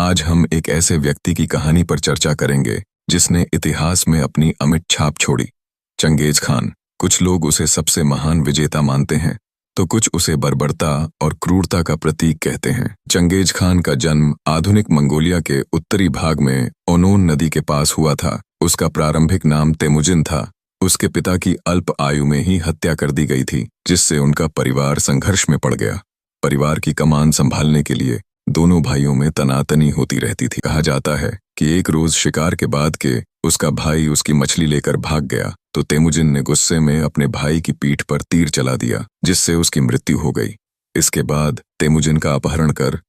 आज हम एक ऐसे व्यक्ति की कहानी पर चर्चा करेंगे जिसने इतिहास में अपनी अमिट छाप छोड़ी। Genghis Khan. कुछ लोग उसे सबसे महान विजेता मानते हैं तो कुछ उसे बर्बरता और क्रूरता का प्रतीक कहते हैं। चंगेज खान का जन्म आधुनिक मंगोलिया के उत्तरी भाग में ओनोन नदी के पास हुआ था। उसका प्रारंभिक नाम तेमुजिन था। उसके पिता की अल्प आयु में ही हत्या कर दी गई थी, जिससे उनका परिवार संघर्ष में पड़ गया। परिवार की कमान संभालने के लिए दोनों भाइयों में तनातनी होती रहती थी। कहा जाता है कि एक रोज शिकार के बाद के उसका भाई उसकी मछली लेकर भाग गया तो तेमुजिन ने गुस्से में अपने भाई की पीठ पर तीर चला दिया, जिससे उसकी मृत्यु हो गई। इसके बाद तेमुजिन का अपहरण कर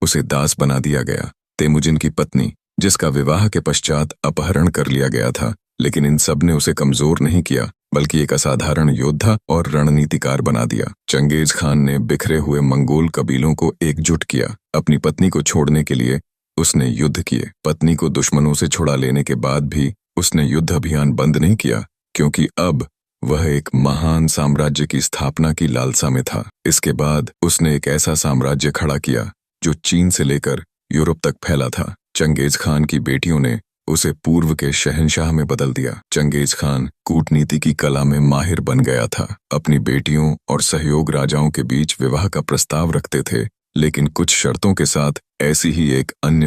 उसे दास बना दिया गया। तेमुजिन की पत्नी, जिसका विवाह के पश्चात अपहरण कर लिया गया था, लेकिन इन सब ने उसे कमजोर नहीं किया बल्कि एक असाधारण योद्धा और रणनीतिकार बना दिया। चंगेज खान ने बिखरे हुए मंगोल कबीलों को एकजुट किया। अपनी पत्नी को छोड़ने के लिए उसने युद्ध किए। पत्नी को दुश्मनों से छुड़ा लेने के बाद भी उसने युद्ध अभियान बंद नहीं किया, क्योंकि अब वह एक महान साम्राज्य की स्थापना की लालसा में था। इसके बाद उसने एक ऐसा साम्राज्य खड़ा किया जो चीन से लेकर यूरोप तक फैला था। चंगेज खान की बेटियों ने उसे पूर्व के शहंशाह में बदल दिया। चंगेज खान कूटनीति की कला में माहिर बन गया था। अपनी बेटियों और सहयोग राजाओं के बीच विवाह का प्रस्ताव रखते थे, लेकिन कुछ शर्तों के साथ। ऐसी ही एक अन्य